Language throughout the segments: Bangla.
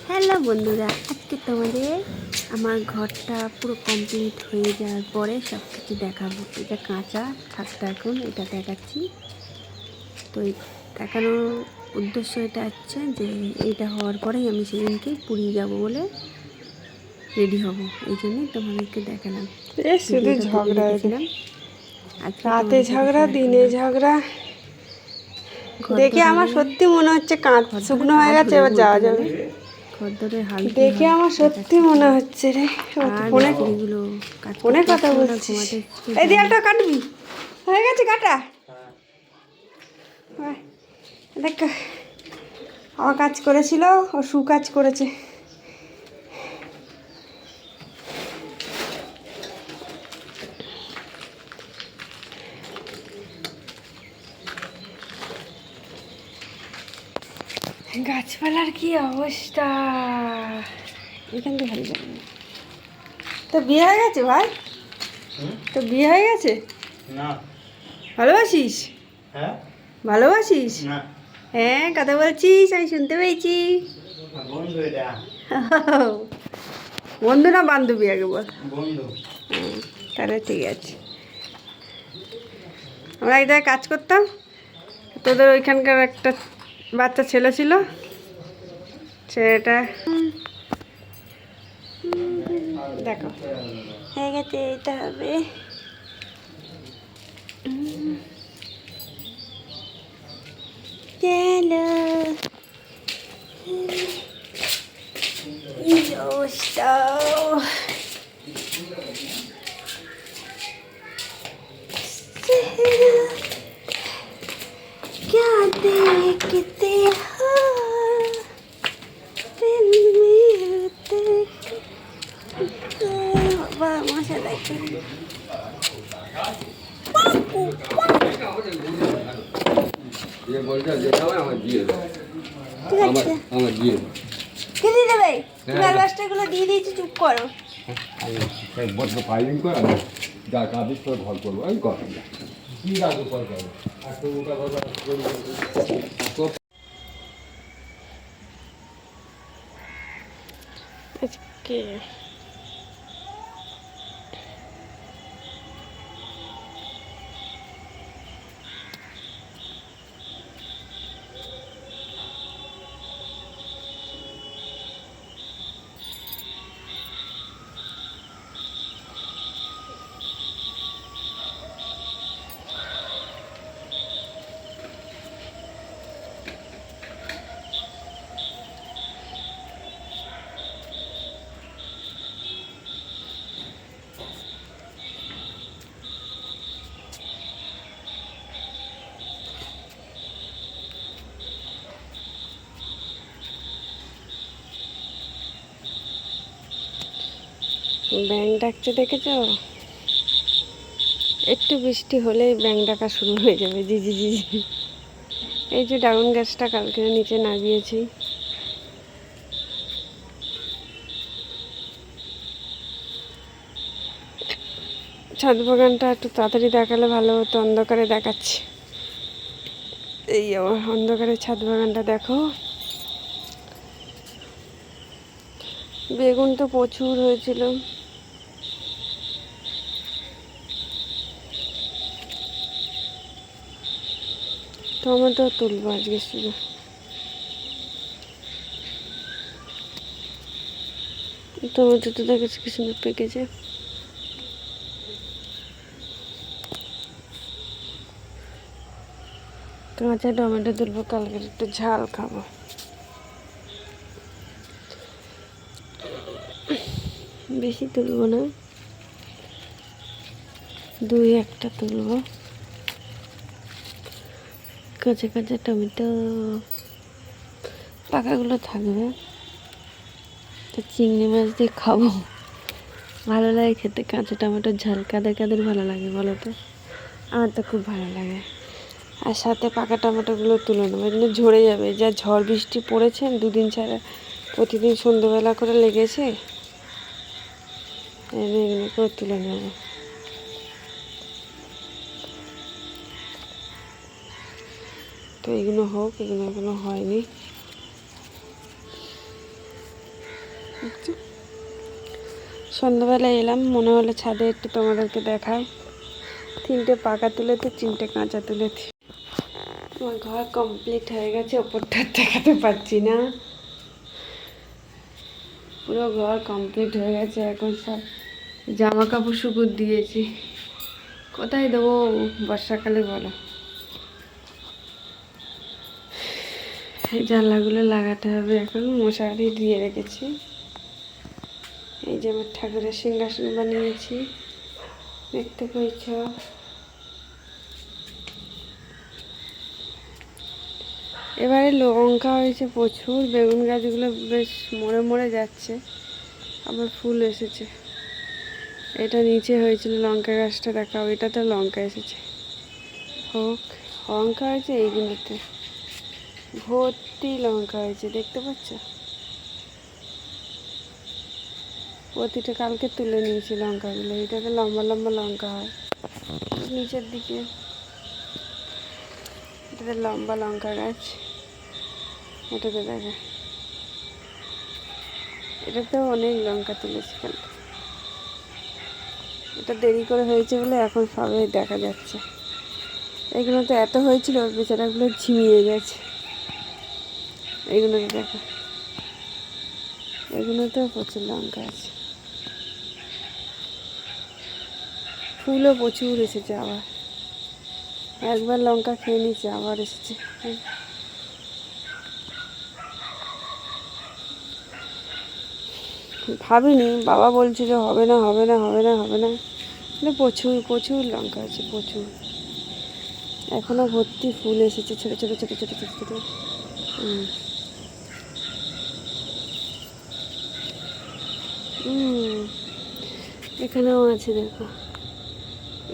হ্যালো বন্ধুরা, আজকে তোমাদের আমার ঘরটা পুরো কমপ্লিট হয়ে যাওয়ার পরে সব কিছু দেখাবো। এটা কাঁচা ছাদটা, এখন এটা দেখাচ্ছি। তো এই দেখানোর উদ্দেশ্য এটা হচ্ছে যে এইটা হওয়ার পরেই আমি সেদিনকে পুরী যাব বলে রেডি হব, এই জন্যই তোমাদেরকে দেখালাম। শুধু ঝগড়া রেখেছিলাম, রাতে ঝগড়া দিনে ঝগড়া দেখে আমার সত্যি মনে হচ্ছে কাঁচ শুকনো হয়ে গেছে, এবার যাওয়া যাবে। দেখে আমার সত্যি মনে হচ্ছে রে, ফোনে কথা বলছিস। এই দেয়ালটা কাটবি, হয়ে গেছে কাটা। দেখ আমার কাজ করেছিল, ও কাজ করেছে। গাছপালার কি অবস্থা, এখান থেকে ভালো যাবে। তো বিয়ে হয়ে গেছে ভাই? তো বিয়ে হয়ে গেছে? না। ভালোবাসিস? হ্যাঁ। ভালোবাসিস? না। হ্যাঁ, কথা বলছিস, আমি শুনতে পেয়েছি। বন্ধু এটা। বন্ধু না বান্ধবী আগে বল? বন্ধু। তাহলে ঠিক আছে। আমরা এক জায়গায় কাজ করতাম, তোদের ওইখানকার একটা বাচ্চা ছেলে ছিল, ছেলেটা দেখো হয়ে গেছে। এটা হবে চলো क्या देखते हो दिल में बाबा माशाल्लाह। ये बोलता যেটা হয় আমার দিয়ে দাও, ঠিক আছে আমার দিয়ে দাও। কি দিয়ে দেবে? তুমি অ্যালবাস্টারগুলো দিয়ে দিয়েছি, চুপ করো। আমি বড্ড ফাইলিং করে আমি যা কাবিজ করে ঘর করবো, আমি কর কি রাখবো পর করবো আর তো ওটা বাবা আজকে ব্যাঙ ডাকছে, দেখেছ? একটু বৃষ্টি হলেই ব্যাঙ ডাকা শুরু হয়ে যাবে, জি জি জি জি। এই যে ড্রাগন গাছটা কালকে নিচে নামিয়েছি, ছাদ বাগানটা একটু তাড়াতাড়ি দেখালে ভালো হতো, অন্ধকারে দেখাচ্ছি। এই আমার অন্ধকারে ছাদ বাগানটা দেখো। বেগুন তো প্রচুর হয়েছিল, টমেটো তুলবো আজকে শুধু। টমেটো তো দেখেছি কি সুন্দর পেকেছে। কাঁচা টমেটো তুলবো, কালকে একটু ঝাল খাবো। বেশি তুলবো না, দুই একটা তুলবো। কাঁচা কাঁচা টমেটো, পাকাগুলো থাকবে তো চিংড়ি মাছ দিয়ে খাবো, ভালো লাগে খেতে। কাঁচা টমেটোর ঝাল কাদের কাদের ভালো লাগে বলো তো? আমার তো খুব ভালো লাগে। আর সাথে পাকা টমেটোগুলো তুলে নেবো, এগুলো ঝরে যাবে। যা ঝড় বৃষ্টি পড়েছে দুদিন ছাড়া, প্রতিদিন সন্ধ্যেবেলা করে লেগেছে, এগুলো করে তুলে নেব। তো এগুলো হোক, এগুলো এখনো হয়নি। বুঝছো? সন্ধ্যাবেলা এলাম, মনে হলো ছাদে একটু তোমাদেরকে দেখায়। 3টে পাকা তুলেছি, 3টে কাঁচা তুলেছি। আমার ঘর কমপ্লিট হয়ে গেছে, ওপরটা দেখাতে পারছি না। পুরো ঘর কমপ্লিট হয়ে গেছে। এখন সব জামা কাপড় শুকুর দিয়েছি। কোথায় দেবো বর্ষাকালে বলো? এই জানলাগুলো লাগাতে হবে। এখন মশারি দিয়ে রেখেছি। এই যে আমার ঠাকুরের সিংহাসন বানিয়েছি, দেখতে পেয়েছ। এবারে লঙ্কা হয়েছে প্রচুর, বেগুন গাছগুলো বেশ মরে মরে যাচ্ছে, আবার ফুল এসেছে। এটা নিচে হয়েছিল লঙ্কা গাছটা, দেখাও, এটাতে লঙ্কা এসেছে। হোক, লঙ্কা হয়েছে এইগুলোতে, ভর্তি লঙ্কা হয়েছে, দেখতে পাচ্ছ? প্রতিটা কালকে তুলে নিয়েছি লঙ্কাগুলো। এটাতে লম্বা লম্বা লঙ্কা হয় নিচের দিকে, এটাতে লম্বা লঙ্কা গাছ। এটাতে দেখো, এটাতেও অনেক লঙ্কা তুলেছি কালকে। এটা দেরি করে হয়েছে বলে এখন সবাই দেখা যাচ্ছে। এগুলো তো এত হয়েছিল, বেচারাগুলো ঝিমিয়ে গেছে। এগুলোতে দেখো, এগুলোতেও প্রচুর লঙ্কা আছে। ফুলও প্রচুর এসেছে। আবার একবার লঙ্কা খেয়ে নিয়েছে, আবার এসেছে। ভাবিনি, বাবা বলছিল হবে না হবে না হবে না হবে না, কিন্তু প্রচুর প্রচুর লঙ্কা আছে, প্রচুর। এখনো ভর্তি ফুল এসেছে, ছোটো ছোটো ছোটো ছোটো ছোটো ছোটো। এখানেও আছে, দেখো,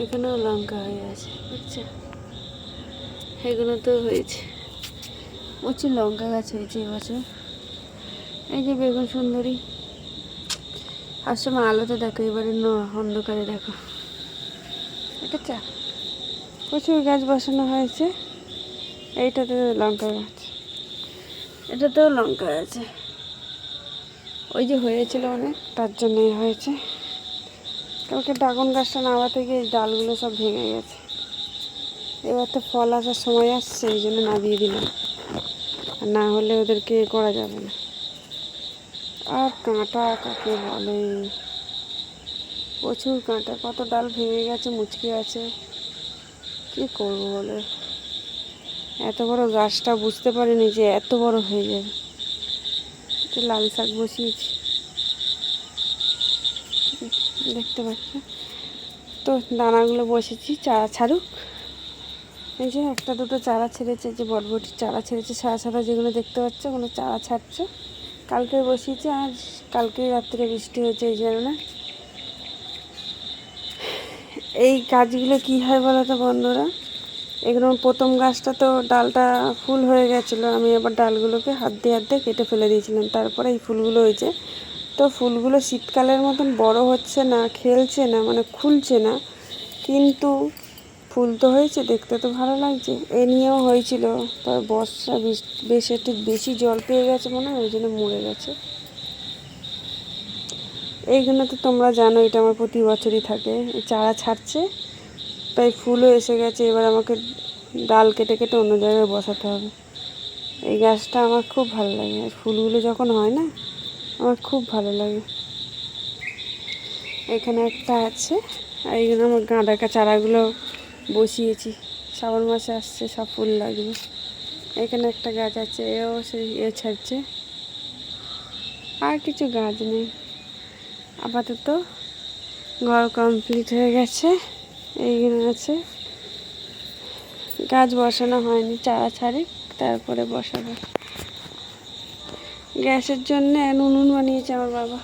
এখানেও লঙ্কা হয়ে আছে, বুঝছো? এগুলোতেও হয়েছে, প্রচুর লঙ্কা গাছ হয়েছে এবছর। এই যে বেগুন সুন্দরী, আর সময় আলোতে দেখো, এবারে অন্ধকারে দেখো, ঠিক আছে? প্রচুর গাছ বসানো হয়েছে। এইটাতে লঙ্কা গাছ, এটাতেও লঙ্কা আছে। ওই যে হয়েছিল অনেক, তার জন্যই হয়েছে। কালকে ড্রাগন গাছটা নামাতে গিয়ে ডালগুলো সব ভেঙে গেছে। এবার তো ফল আসার সময় আসছে, এই জন্য নামিয়ে দিলাম, আর না হলে ওদেরকে করা যাবে না। আর কাঁটা কাকে বলে, প্রচুর কাঁটা, কত ডাল ভেঙে গেছে, মুচকে আছে। কী করবো বলে, এত বড় গাছটা বুঝতে পারিনি যে এত বড় হয়ে যাবে। একটু লাল শাক বসিয়েছি, দেখতে পাচ্ছ তো, দানাগুলো বসেছি, চারা ছাড়ুক। এই যে একটা দুটো চারা ছেড়েছে, যে বটবটির চারা ছেড়েছে সাদা সাদা, যেগুলো দেখতে পাচ্ছ, ওগুলো চারা ছাড়ছে। কালকে বসিয়েছি, আজ কালকে রাত্রে বৃষ্টি হয়েছে এই জন্য। এই গাছগুলো কী হয় বলো তো বন্ধুরা, এগুলো প্রথম গাছটা তো ডালটা ফুল হয়ে গেছিলো, আমি আবার ডালগুলোকে হাত দিয়ে কেটে ফেলে দিয়েছিলাম, তারপরে এই ফুলগুলো হয়েছে। তো ফুলগুলো শীতকালের মতন বড় হচ্ছে না, খেলছে না, মানে খুলছে না, কিন্তু ফুল তো হয়েছে, দেখতে তো ভালো লাগছে। এ নিয়েও হয়েছিল, তবে বর্ষা বেশ একটু বেশি জল পেয়ে গেছে মনে হয়, ওই জন্য মরে গেছে। এইগুলো তো তোমরা জানো, এটা আমার প্রতি বছরই থাকে। চারা ছাড়ছে, তাই ফুলও এসে গেছে। এবার আমাকে ডাল কেটে কেটে অন্য জায়গায় বসাতে হবে। এই গাছটা আমার খুব ভালো লাগে, আর ফুলগুলো যখন হয় না, আমার খুব ভালো লাগে। এখানে একটা আছে, আর এইগুলো আমার গাঁদা চারাগুলো বসিয়েছি, শ্রাবণ মাসে আসছে, সব ফুল লাগবে। এখানে একটা গাছ আছে, এও সেই ছাড়ছে। আর কিছু গাছ নেই আপাতত। ঘর কমপ্লিট হয়ে গেছে। এইগুলো আছে, গাছ বসানো হয়নি, চারা ছাড়ি তারপরে বসাবো। গ্যাসের জন্য উনুন বানিয়েছে আমার বাবা।